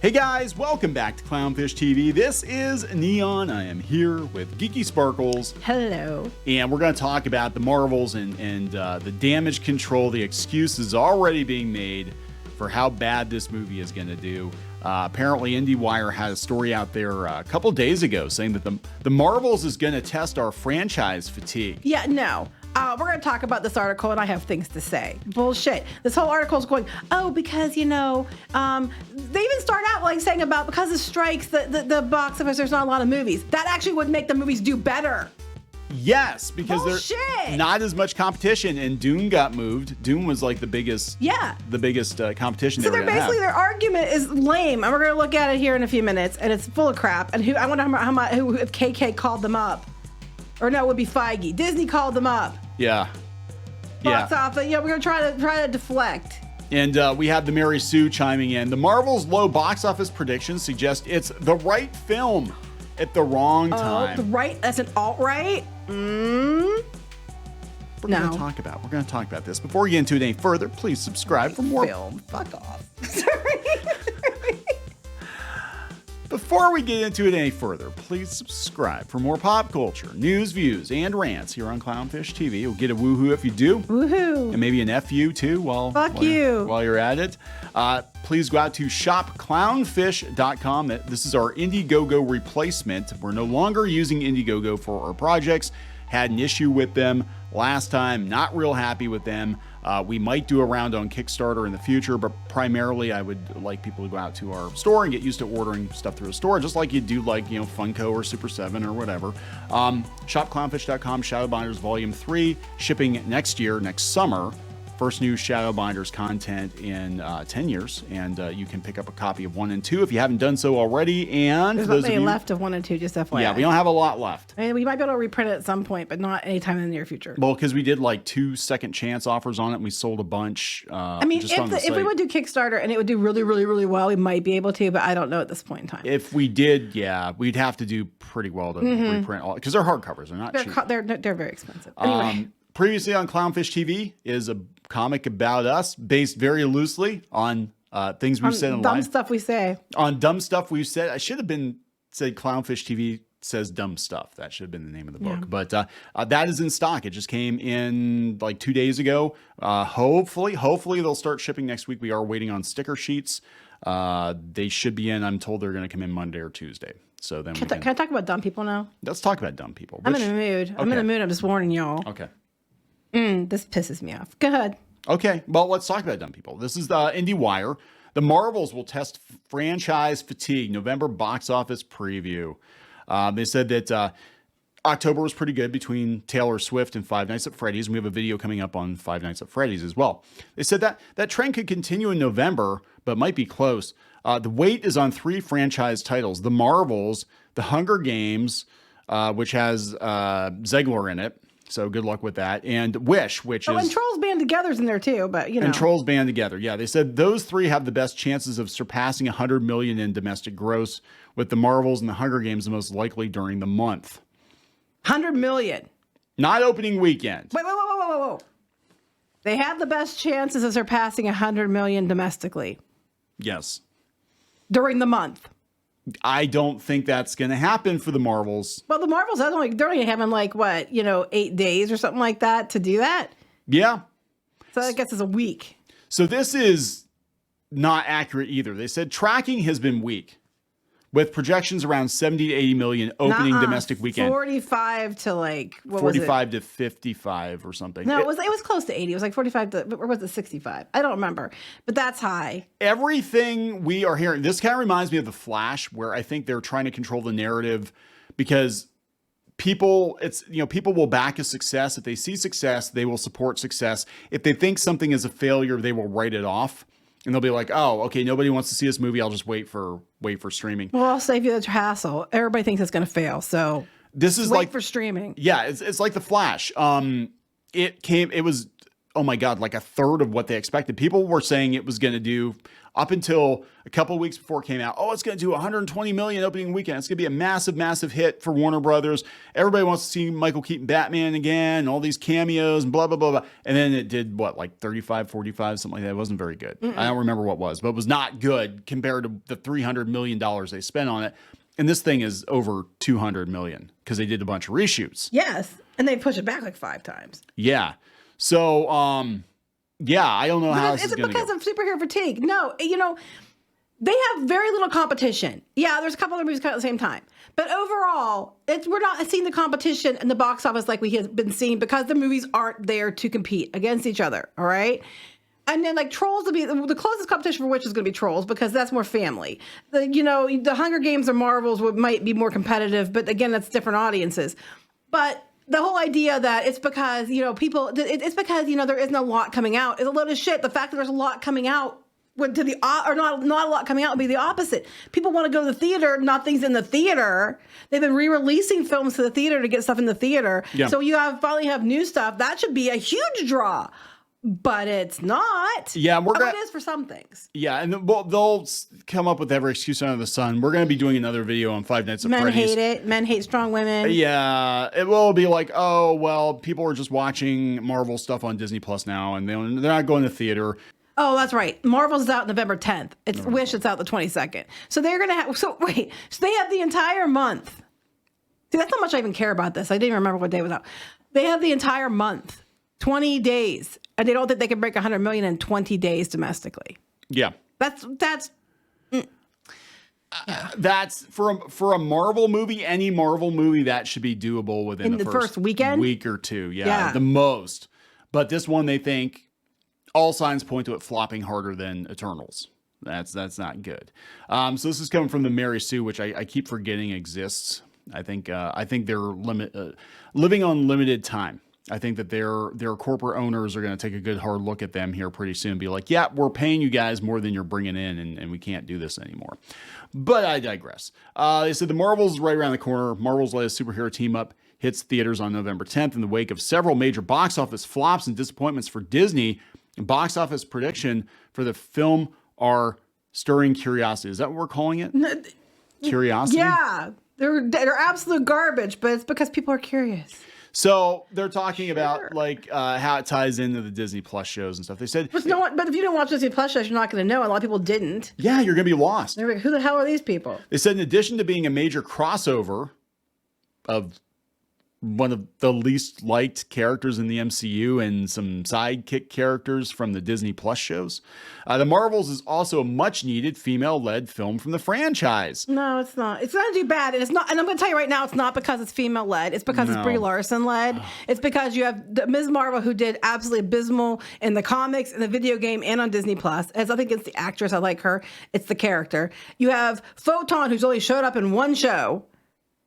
Hey guys, welcome back to Clownfish TV. This is Kneon. I am here with Geeky Sparkles. Hello. And we're going to talk about the Marvels and the damage control, the excuses already being made for how bad this movie is going to do. Apparently, IndieWire had a story out there a couple days ago saying that the Marvels is going to test our franchise fatigue. Yeah, no. We're going to talk about this article, and I have things to say. Bullshit. This whole article is going, because, they even start out like saying about because of strikes, the box office, there's not a lot of movies. That actually would make the movies do better. Yes, because there's not as much competition, and Dune got moved. Dune was like the biggest competition. So they're basically their argument is lame, and we're going to look at it here in a few minutes, and it's full of crap. And I wonder who if KK called them up, or no, it would be Feige. Disney called them up. Yeah. Box office. Yeah, we're going to try to deflect. And we have the Mary Sue chiming in. The Marvel's low box office predictions suggest it's the right film at the wrong time. The right? That's an alt-right? We're going to talk about this. Before we get into it any further, please subscribe for more. Film. Fuck off. Sorry. Before we get into it any further, please subscribe for more pop culture, news, views, and rants here on Clownfish TV. You'll get a woohoo if you do. Woohoo. And maybe an FU too while you're at it. Please go out to shopclownfish.com. This is our Indiegogo replacement. We're no longer using Indiegogo for our projects. Had an issue with them last time. Not real happy with them. We might do a round on Kickstarter in the future, but primarily I would like people to go out to our store and get used to ordering stuff through a store, just like you do Funko or Super 7 or whatever. Shopclownfish.com, Shadowbinders Volume 3, shipping next summer. First new Shadowbinders content in 10 years, and you can pick up a copy of 1 and 2 if you haven't done so already. And there's not many left of 1 and 2, just FYI. Yeah, we don't have a lot left. I mean, we might be able to reprint it at some point, but not anytime in the near future. Well, because we did like 2 second chance offers on it, and we sold a bunch. I mean, if we would do Kickstarter and it would do really, really, really well, we might be able to, but I don't know at this point in time. If we did, yeah, we'd have to do pretty well to reprint all, because they're hardcovers. They're not cheap. They're very expensive. Anyway. Previously on Clownfish TV is a comic about us, based very loosely on things we've said in life. Dumb stuff we say. On dumb stuff we've said. I should have said Clownfish TV says dumb stuff. That should have been the name of the book. Yeah. But that is in stock. It just came in like 2 days ago. Hopefully they'll start shipping next week. We are waiting on sticker sheets. They should be in. I'm told they're going to come in Monday or Tuesday. So then can I talk about dumb people now? Let's talk about dumb people. I'm in a mood. Okay. I'm in a mood. I'm just warning y'all. Okay. This pisses me off. Go ahead. Okay, well, let's talk about dumb people. This is the IndieWire. The Marvels will test franchise fatigue. November box office preview. They said that October was pretty good between Taylor Swift and Five Nights at Freddy's, and we have a video coming up on Five Nights at Freddy's as well. They said that trend could continue in November, but might be close. The weight is on 3 franchise titles. The Marvels, The Hunger Games, which has Zegler in it. So good luck with that. And Wish, which is... and Trolls Band Together's in there too, but And Trolls Band Together. Yeah, they said those 3 have the best chances of surpassing 100 million in domestic gross, with the Marvels and the Hunger Games the most likely during the month. 100 million. Not opening weekend. Whoa. They have the best chances of surpassing 100 million domestically. Yes. During the month. I don't think that's going to happen for the Marvels. Well, the Marvels, they're only having 8 days or something like that to do that. Yeah. So I guess it's a week. So this is not accurate either. They said tracking has been weak, with projections around 70 to 80 million opening domestic weekend. 45 to 45 to 55 or something. No, it was close to 80. It was like 45 to, or was it 65? I don't remember, but that's high. Everything we are hearing, this kind of reminds me of The Flash, where I think they're trying to control the narrative because people will back a success. If they see success, they will support success. If they think something is a failure, they will write it off. And they'll be like, oh, okay, nobody wants to see this movie. I'll just wait for streaming. Well, I'll save you the hassle. Everybody thinks it's going to fail, so this is wait for streaming. Yeah, it's like The Flash. It was oh my God, like a third of what they expected. People were saying it was going to do, up until a couple of weeks before it came out, oh, it's going to do 120 million opening weekend. It's going to be a massive, massive hit for Warner Brothers. Everybody wants to see Michael Keaton Batman again, and all these cameos and blah, blah, blah, blah. And then it did what, like 35, 45, something like that. It wasn't very good. I don't remember what it was, but it was not good compared to the $300 million they spent on it. And this thing is over 200 million because they did a bunch of reshoots. Yes. And they pushed it back like 5 times. Yeah. So, yeah, I don't know how this is going to go. Is it because of superhero fatigue? No, they have very little competition. Yeah, there's a couple of movies coming at the same time. But overall, we're not seeing the competition in the box office like we have been seeing because the movies aren't there to compete against each other, all right? And then, like, Trolls will be the closest competition for which is going to be Trolls because that's more family. The Hunger Games or Marvels might be more competitive, but again, that's different audiences. But the whole idea that it's because, it's because, there isn't a lot coming out is a load of shit. The fact that there's a lot coming out or not a lot coming out would be the opposite. People want to go to the theater, nothing's in the theater. They've been re-releasing films to the theater to get stuff in the theater. Yeah. So you finally have new stuff. That should be a huge draw. But it's not. Yeah, it is for some things. Yeah, and they'll come up with every excuse under the sun. We're going to be doing another video on Five Nights at Freddy's. Men hate it. Men hate strong women. Yeah, it will be like, oh, well, people are just watching Marvel stuff on Disney Plus now, and they're not going to theater. Oh, that's right. Marvel's out November 10th. Wish it's out the 22nd. So they're going to have. So they have the entire month. See, that's how much I even care about this. I didn't even remember what day it was out. They have the entire month, 20 days. And they don't think they can break 100 million in 20 days domestically. Yeah. That's That's for a Marvel movie, any Marvel movie, that should be doable within the first weekend? Week or two. Yeah, the most. But this one, they think all signs point to it flopping harder than Eternals. That's not good. So this is coming from the Mary Sue, which I keep forgetting exists. I think they're living on limited time. I think that their corporate owners are going to take a good hard look at them here pretty soon and be like, yeah, we're paying you guys more than you're bringing in, and we can't do this anymore. But I digress. They said the Marvels is right around the corner. Marvel's latest superhero team up hits theaters on November 10th in the wake of several major box office flops and disappointments for Disney. Box office prediction for the film are stirring curiosity. Is that what we're calling it? Curiosity? Yeah. They're absolute garbage, but it's because people are curious. So they're talking about how it ties into the Disney Plus shows and stuff. They said, but if you don't watch Disney Plus shows, you're not going to know. A lot of people didn't. Yeah, you're going to be lost. They're like, who the hell are these people? They said, in addition to being a major crossover of one of the least liked characters in the MCU and some sidekick characters from the Disney Plus shows, The Marvels is also a much needed female-led film from the franchise. No, it's not. It's going to do bad. And it's not. And I'm going to tell you right now, it's not because it's female-led. It's because it's Brie Larson-led. It's because you have Ms. Marvel, who did absolutely abysmal in the comics, in the video game, and on Disney Plus. As I think it's the actress. I like her. It's the character. You have Photon, who's only showed up in one show.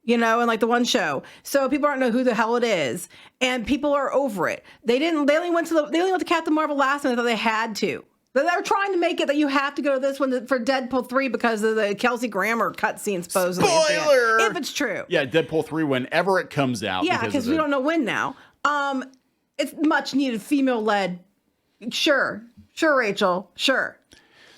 In like the one show. So people aren't know who the hell it is. And people are over it. They only went to Captain Marvel last time. They thought they had to. They're trying to make it that you have to go to this one for Deadpool 3 because of the Kelsey Grammer cutscene, supposedly. Spoiler! If it's true. Yeah, Deadpool 3 whenever it comes out. Yeah, because we don't know when now. It's much needed female-led. Sure, Rachel. Sure.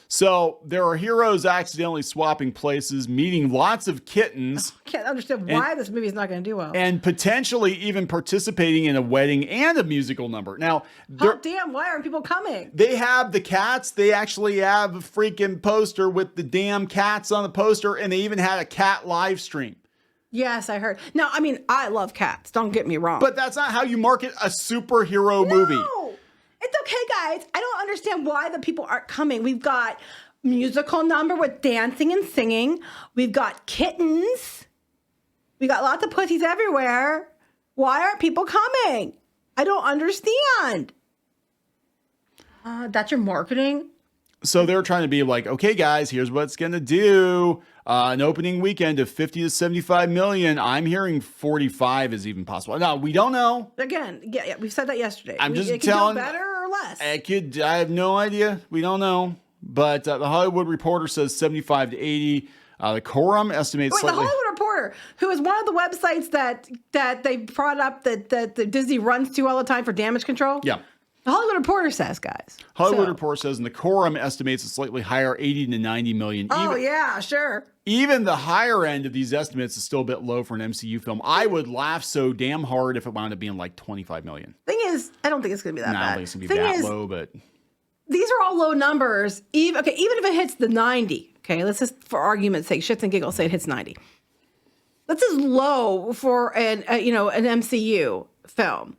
So there are heroes accidentally swapping places, meeting lots of kittens. I can't understand why this movie is not going to do well. And potentially even participating in a wedding and a musical number. Now, damn, why aren't people coming? They have the cats. They actually have a freaking poster with the damn cats on the poster, and they even had a cat live stream. Yes, I heard. Now, I mean, I love cats. Don't get me wrong. But that's not how you market a superhero movie. It's okay, guys. I don't understand why the people aren't coming. We've got musical number with dancing and singing. We've got kittens. We got lots of pussies everywhere. Why aren't people coming? I don't understand. That's your marketing? So they're trying to be like, okay, guys, here's what it's going to do. An opening weekend of 50 to 75 million. I'm hearing 45 is even possible. No, we don't know. Again, yeah, we've said that yesterday. I'm just it telling. Could go better or less. I have no idea. We don't know. But the Hollywood Reporter says 75 to 80. The Quorum estimates slightly. The Hollywood Reporter, who is one of the websites that they brought up that Disney runs to all the time for damage control. Yeah. The Hollywood Reporter says, guys. Hollywood Reporter says, and the Quorum estimates a slightly higher 80 to 90 million. Oh, yeah, sure. Even the higher end of these estimates is still a bit low for an MCU film. I would laugh so damn hard if it wound up being like 25 million. Thing is, I don't think it's going to be that bad. I don't think it's going to be that low, but... These are all low numbers. Even if it hits the 90, okay, let's just, for argument's sake, shits and giggles, say it hits 90. That's as low for an MCU film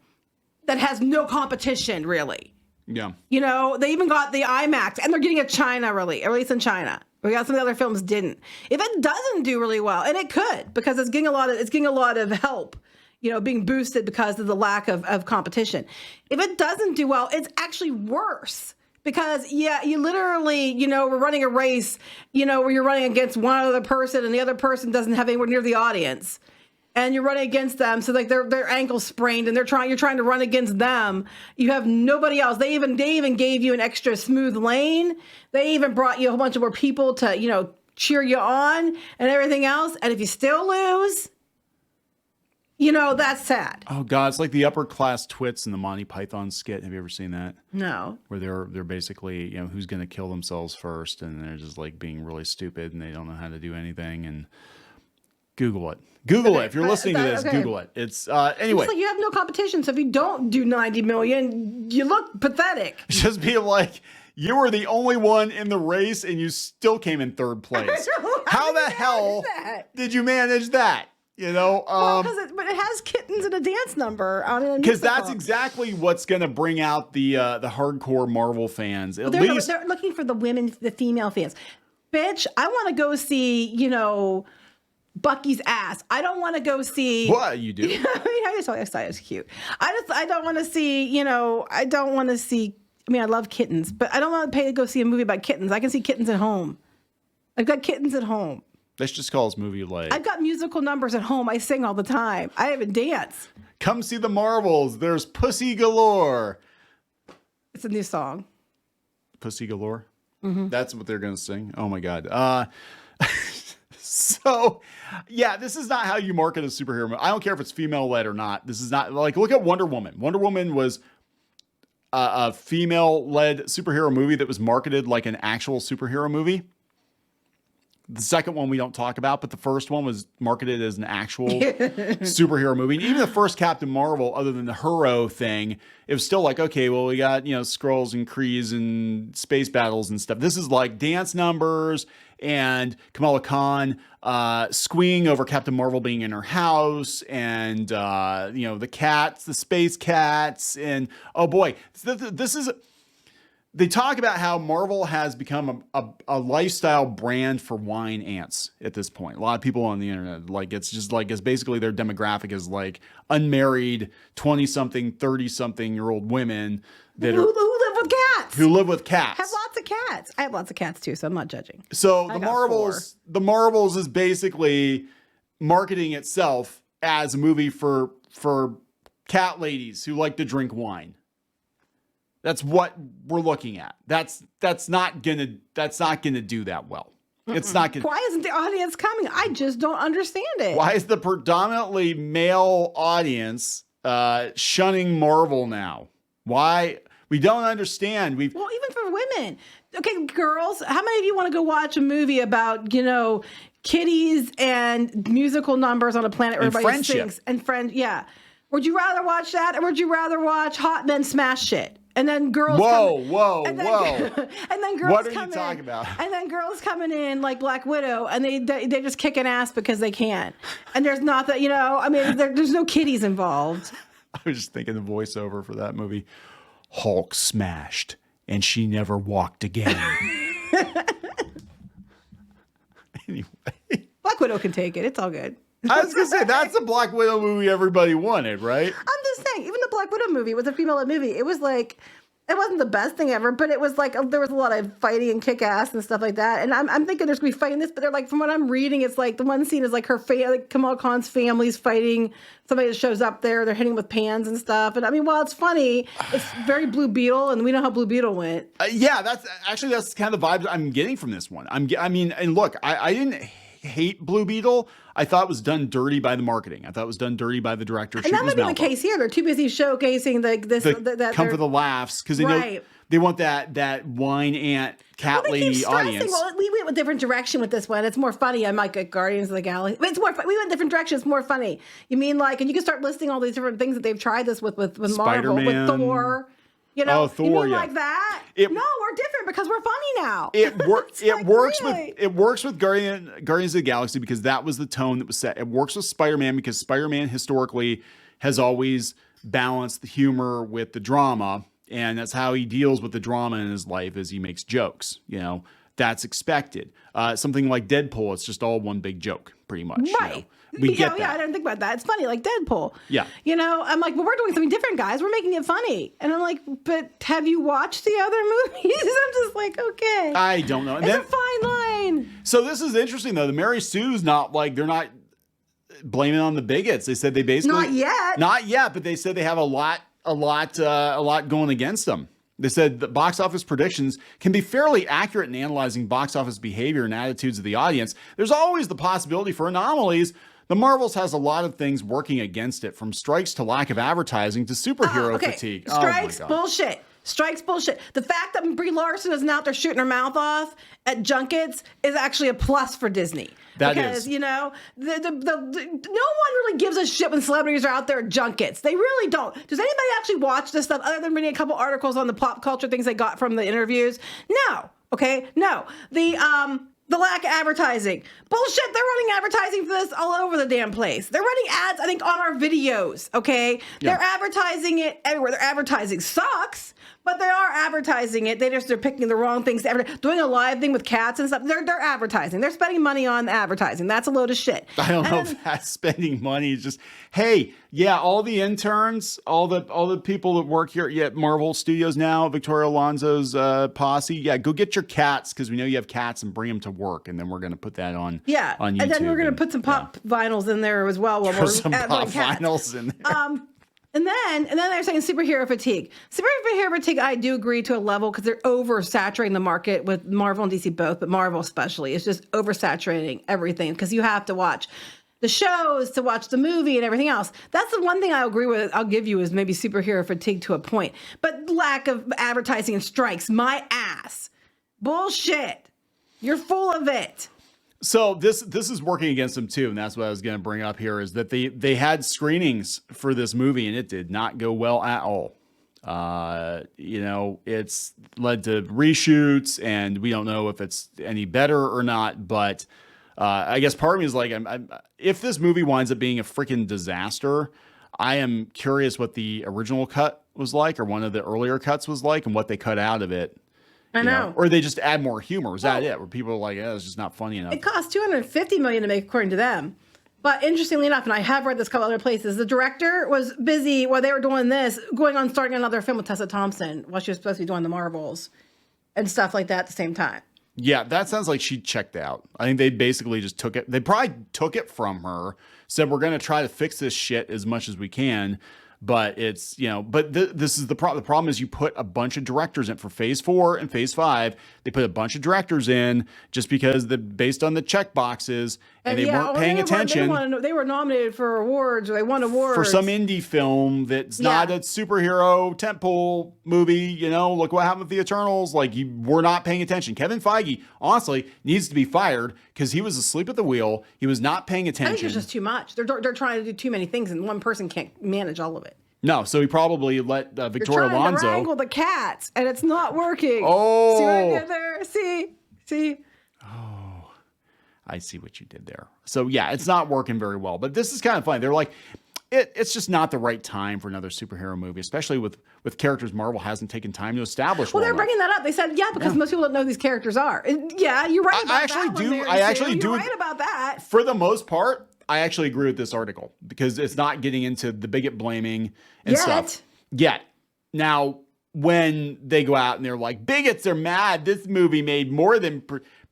that has no competition, really. Yeah. You know, they even got the IMAX, and they're getting a China release in China. We got some of the other films didn't. If it doesn't do really well, and it could, because it's getting a lot of help, you know, being boosted because of the lack of competition. If it doesn't do well, it's actually worse. Because, yeah, you literally, you know, we're running a race, you know, where you're running against one other person and the other person doesn't have anywhere near the audience. And you're running against them. So, like, their ankle's sprained and you're trying to run against them. You have nobody else. They even gave you an extra smooth lane. They even brought you a whole bunch of more people to, you know, cheer you on and everything else. And if you still lose... You know, that's sad. Oh, God. It's like the upper class twits in the Monty Python skit. Have you ever seen that? No. Where they're basically, you know, who's going to kill themselves first. And they're just like being really stupid and they don't know how to do anything. And Google it. Google it. If you're listening to this, Google it. It's anyway. It's like you have no competition. So if you don't do 90 million, you look pathetic. Just be like, you were the only one in the race and you still came in third place. How the hell did you manage that? You know, but it has kittens and a dance number. Because that's exactly what's going to bring out the hardcore Marvel fans. At least they're looking for the female fans. Bitch, I want to go see, you know, Bucky's ass. I don't want to go see. What you do? I mean, I just thought it's cute. I don't want to see. You know, I don't want to see. I mean, I love kittens, but I don't want to pay to go see a movie about kittens. I can see kittens at home. I've got kittens at home. Let's just call this movie like. I've got musical numbers at home. I sing all the time. I even dance. Come see the Marvels. There's Pussy Galore. It's a new song. Pussy Galore? Mm-hmm. That's what they're going to sing. Oh, my God. So, yeah, this is not how you market a superhero movie. I don't care if it's female-led or not. This is not, like, look at Wonder Woman. Wonder Woman was a female-led superhero movie that was marketed like an actual superhero movie. The second one we don't talk about, but the first one was marketed as an actual superhero movie. And even the first Captain Marvel, other than the hero thing, it was still like, okay, well, we got, you know, Skrulls and Krees and space battles and stuff. This is like dance numbers and Kamala Khan squeeing over Captain Marvel being in her house and, you know, the cats, the space cats. And, oh, boy, this is... They talk about how Marvel has become a lifestyle brand for wine ants at this point. A lot of people on the internet, like, it's just like, it's basically their demographic is like unmarried 20-something, 30-something-year-old women that who live with cats. Who live with cats. Have lots of cats. I have lots of cats too, so I'm not judging. So the Marvels is basically marketing itself as a movie for cat ladies who like to drink wine. That's what we're looking at. That's not gonna do that well. It's not gonna. Why isn't the audience coming? I just don't understand it. Why is the predominantly male audience shunning Marvel now? Why? We don't understand. Well, even for women. Okay, girls, how many of you want to go watch a movie about, you know, kitties and musical numbers on a planet where everybody sings and friends? Yeah. Would you rather watch that, or would you rather watch hot men smash shit? And then girls whoa. And then girls what are you talking about? And then girls coming in like Black Widow, and they just kicking ass because they can. And there's not that, you know, I mean, there's no kitties involved. I was just thinking the voiceover for that movie. Hulk smashed, and she never walked again. Anyway. Black Widow can take it. It's all good. I was going to say, that's the Black Widow movie everybody wanted, right? I'm just saying, even the Black Widow movie was a female-led movie. It was like, it wasn't the best thing ever, but it was like, there was a lot of fighting and kick-ass and stuff like that. And I'm thinking there's going to be fighting this, but they're like, from what I'm reading, it's like, the one scene is like like Kamala Khan's family's fighting somebody that shows up there. They're hitting with pans and stuff. And I mean, while it's funny, it's very Blue Beetle, and we know how Blue Beetle went. Yeah, that's kind of the vibe I'm getting from this one. I mean, and look, I didn't hate Blue Beetle. I thought it was done dirty by the marketing. I thought it was done dirty by the director. And that might be the case here. They're too busy showcasing that come for the laughs because they know they want that wine ant cat lady audience. Well, we went a different direction with this one. It's more funny. I might get Guardians of the Galaxy. It's more. We went a different direction. It's more funny. You mean like, and you can start listing all these different things that they've tried this with Marvel, Spider-Man. with Thor. You know, Thor, you mean like that? No, we're different because we're funny now. It works with Guardians of the Galaxy because that was the tone that was set. It works with Spider-Man because Spider-Man historically has always balanced the humor with the drama, and that's how he deals with the drama in his life, is he makes jokes. You know, that's expected. Something like Deadpool, it's just all one big joke, pretty much. Right. You know? We get that. Yeah, I didn't think about that. It's funny, like Deadpool. Yeah. You know, I'm like, well, we're doing something different, guys. We're making it funny. And I'm like, but have you watched the other movies? I'm just like, okay. I don't know. It's a fine line. So this is interesting, though. The Mary Sue's not like, they're not blaming on the bigots. They said they basically... Not yet, but they said they have a lot going against them. They said that box office predictions can be fairly accurate in analyzing box office behavior and attitudes of the audience. There's always the possibility for anomalies. The Marvels has a lot of things working against it, from strikes to lack of advertising to superhero fatigue. Strikes, bullshit. Strikes, bullshit. The fact that Brie Larson isn't out there shooting her mouth off at junkets is actually a plus for Disney. Because, you know, no one really gives a shit when celebrities are out there at junkets. They really don't. Does anybody actually watch this stuff other than reading a couple articles on the pop culture things they got from the interviews? No. Okay? No. The lack of advertising. Bullshit, they're running advertising for this all over the damn place. They're running ads, I think, on our videos, okay? Yeah. They're advertising it everywhere. Their advertising sucks, but they are advertising it. They're picking the wrong things to advertise. Doing a live thing with cats and stuff. They're advertising. They're spending money on advertising. That's a load of shit. I don't know if that's spending money. It's just, hey, yeah, all the interns, all the people that work here at Marvel Studios now, Victoria Alonso's posse, yeah, go get your cats because we know you have cats and bring them to work, and then we're going to put that on YouTube. And then we're going to put some pop vinyls in there as well. While we're some pop vinyls in there. And then they're saying superhero fatigue. Superhero fatigue, I do agree to a level because they're oversaturating the market with Marvel and DC both, but Marvel especially. It's just oversaturating everything because you have to watch the shows to watch the movie and everything else. That's the one thing I agree with. I'll give you is maybe superhero fatigue to a point, but lack of advertising and strikes, my ass. Bullshit. You're full of it. So this is working against them too, and that's what I was going to bring up here, is that they had screenings for this movie and it did not go well at all. You know, it's led to reshoots, and we don't know if it's any better or not. But I guess part of me is like, if this movie winds up being a freaking disaster, I am curious what the original cut was like, or one of the earlier cuts was like, and what they cut out of it. I know. Or they just add more humor. Is that it? Where people are like, it's just not funny enough. It cost $250 million to make, according to them. But interestingly enough, and I have read this a couple other places, the director was busy while they were doing this, going on starting another film with Tessa Thompson while she was supposed to be doing the Marvels and stuff like that at the same time. Yeah, that sounds like she checked out. I think they basically just took it. They probably took it from her, said, we're going to try to fix this shit as much as we can. But it's, you know, but this is the problem. The problem is you put a bunch of directors in for phase 4 and phase 5. They put a bunch of directors in just because based on the check boxes, and they weren't paying attention. They were nominated for awards, or they won awards for some indie film that's not a superhero tentpole movie. You know, look what happened with the Eternals. Like, you were not paying attention. Kevin Feige, honestly, needs to be fired because he was asleep at the wheel. He was not paying attention. I think it's just too much. They're trying to do too many things, and one person can't manage all of it. No, so he probably let Victoria Alonso. You're trying to wrangle the cats, and it's not working. Oh, see what I did there? See. Oh, I see what you did there. So yeah, it's not working very well. But this is kind of funny. They're like, it's just not the right time for another superhero movie, especially with characters Marvel hasn't taken time to establish. Well, they're bringing that up. They said, because most people don't know who these characters are. Yeah, you're right. I actually do. You're right about that. For the most part, I actually agree with this article because it's not getting into the bigot blaming and stuff yet. Now, when they go out and they're like, bigots are mad, this movie made more than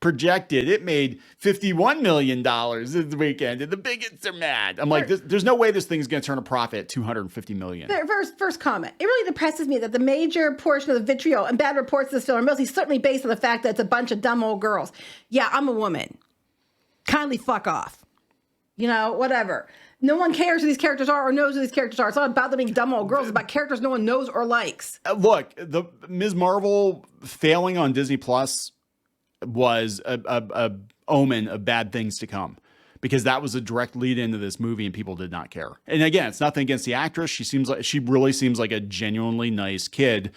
projected. It made $51 million this weekend, and the bigots are mad. I'm like, there's no way this thing's going to turn a profit at $250 million. First comment. It really depresses me that the major portion of the vitriol and bad reports of this film are mostly certainly based on the fact that it's a bunch of dumb old girls. Yeah, I'm a woman. kindly fuck off. You know, whatever. No one cares who these characters are or knows who these characters are. It's not about them being dumb old girls. It's about characters no one knows or likes. Look, the Ms. Marvel failing on Disney Plus was a omen of bad things to come, because that was a direct lead into this movie and people did not care. And again, it's nothing against the actress. She really seems like a genuinely nice kid.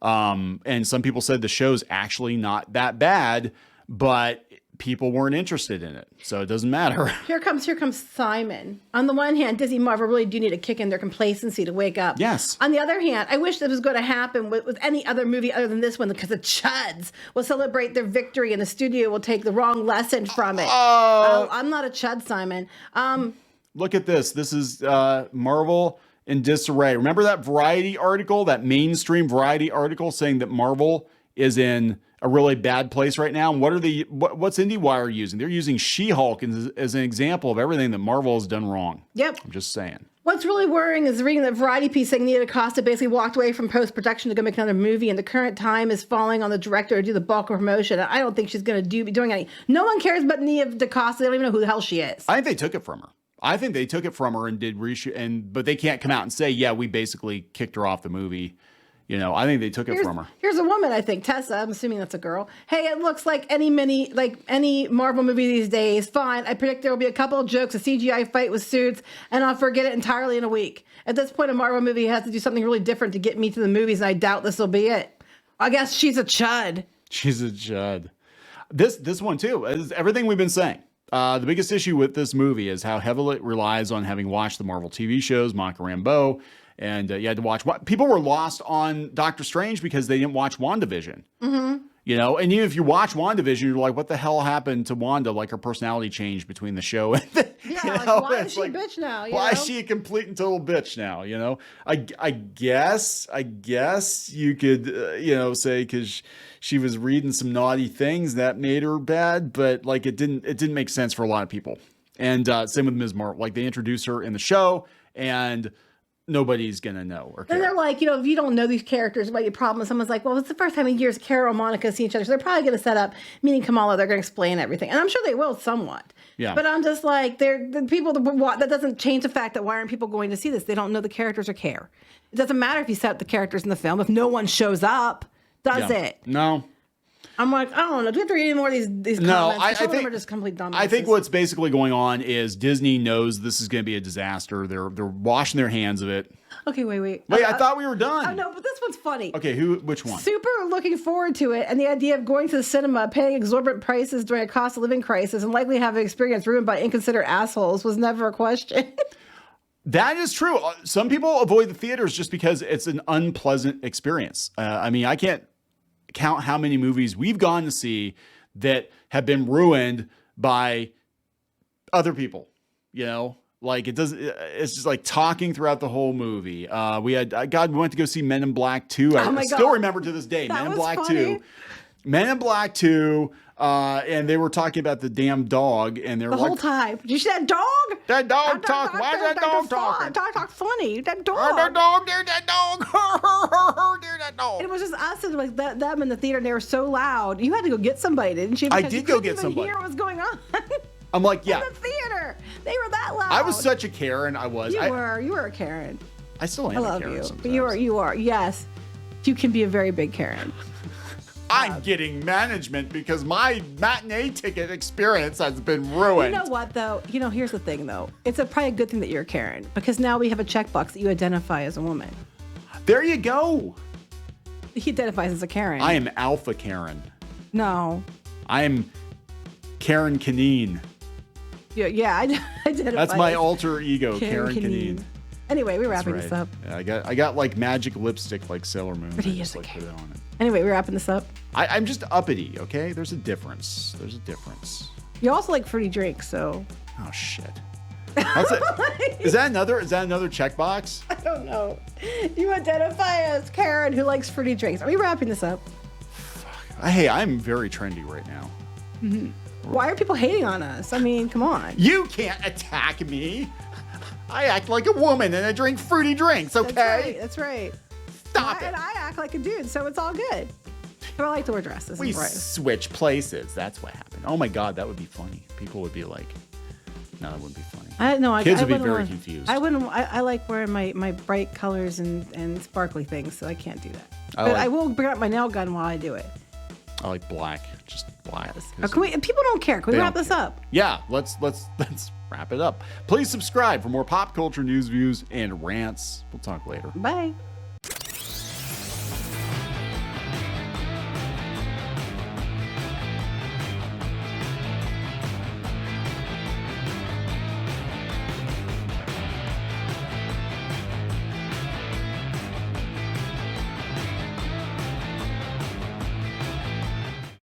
And some people said the show's actually not that bad, but people weren't interested in it, so it doesn't matter. Here comes Simon. On the one hand, Disney Marvel really do need to kick in their complacency to wake up. Yes. On the other hand, I wish this was going to happen with any other movie other than this one, because the chuds will celebrate their victory and the studio will take the wrong lesson from it. I'm not a chud, Simon. Look at this. This is Marvel in disarray. Remember that Variety article, that mainstream Variety article saying that Marvel is in a really bad place right now? And what's IndieWire using? They're using She-Hulk as an example of everything that Marvel has done wrong. Yep. I'm just saying. What's really worrying is reading the Variety piece saying Nia DaCosta basically walked away from post-production to go make another movie, and the current time is falling on the director to do the bulk of promotion. I don't think she's going to be doing any. No one cares about Nia DaCosta. They don't even know who the hell she is. I think they took it from her. And did reshoot, but they can't come out and say, yeah, we basically kicked her off the movie. You know, I think they took it from her. Here's a woman, I think, Tessa. I'm assuming that's a girl. Hey, it looks like any Marvel movie these days. Fine. I predict there will be a couple of jokes, a CGI fight with suits, and I'll forget it entirely in a week. At this point, a Marvel movie has to do something really different to get me to the movies, and I doubt this will be it. I guess she's a chud. She's a chud. This one, too, is everything we've been saying. The biggest issue with this movie is how heavily it relies on having watched the Marvel TV shows, Monica Rambeau. And you had to watch. People were lost on Doctor Strange because they didn't watch WandaVision. Mm-hmm. You know, and even if you watch WandaVision, you're like, what the hell happened to Wanda? Like, her personality changed between the show and why is she a bitch now? Why is she a complete and total bitch now? You know, I guess you could say because she was reading some naughty things that made her bad, but like it didn't make sense for a lot of people. And same with Ms. Marvel. Like, they introduce her in the show and nobody's gonna know or care. And they're like, if you don't know these characters, it might be a problem. Someone's like, well, it's the first time in years Carol and Monica see each other, so they're probably gonna set up meeting Kamala. They're gonna explain everything, and I'm sure they will somewhat. Yeah. But I'm just like, they're the people that doesn't change the fact that why aren't people going to see this? They don't know the characters or care. It doesn't matter if you set up the characters in the film if no one shows up, does it? No. I'm like, I don't know. Do we have to read any more of these comments? No, I think them are just complete dumbasses. I think what's basically going on is Disney knows this is going to be a disaster. They're washing their hands of it. Okay, wait. Wait, I thought we were done. Oh no, but this one's funny. Okay, which one? Super looking forward to it, and the idea of going to the cinema, paying exorbitant prices during a cost of living crisis, and likely having experience ruined by inconsiderate assholes was never a question. That is true. Some people avoid the theaters just because it's an unpleasant experience. I mean, I can't count how many movies we've gone to see that have been ruined by other people, like it's just like talking throughout the whole movie. We went to go see Men in Black 2. I still remember to this day, Men in Black 2, and they were talking about the damn dog, and they're the whole time. Did you see that dog? That dog talk. Why is that dog talking? Dog talk funny. That dog. That dog. There's that dog. There's that dog. And it was just us and like them in the theater, and they were so loud. You had to go get somebody, didn't you? I did go get somebody. Hear what was going on. I'm like, yeah. In the theater, they were that loud. I was such a Karen. I was. You were a Karen. I still am. I love a Karen you. Sometimes. But you are. Yes, you can be a very big Karen. I'm getting management because my matinee ticket experience has been ruined. You know what, though? Here's the thing, though. It's probably a good thing that you're a Karen, because now we have a checkbox that you identify as a woman. There you go. He identifies as a Karen. I am Alpha Karen. No. I am Karen Kneon. Yeah, I identify. That's my alter ego, Karen Kneon. Anyway, we're wrapping this up. Yeah, I got like magic lipstick like Sailor Moon. But he is a Karen. Anyway, we're wrapping this up. I'm just uppity, okay? There's a difference. You also like fruity drinks, so. Oh shit. Is that another checkbox? I don't know. You identify as Karen who likes fruity drinks. Are we wrapping this up? Fuck. Hey, I'm very trendy right now. Mm-hmm. Why are people hating on us? I mean, come on. You can't attack me. I act like a woman and I drink fruity drinks, okay? That's right. Stop it. And I act like a dude, so it's all good. But I like to wear dresses. We and switch places. That's what happened. Oh my God, that would be funny. People would be like, no, that wouldn't be funny. Kids would be very confused. I like wearing my bright colors and sparkly things, so I can't do that. But I will bring out my nail gun while I do it. I like black, just black. People don't care. Can we wrap this up? Yeah, let's wrap it up. Please subscribe for more pop culture news, views, and rants. We'll talk later. Bye.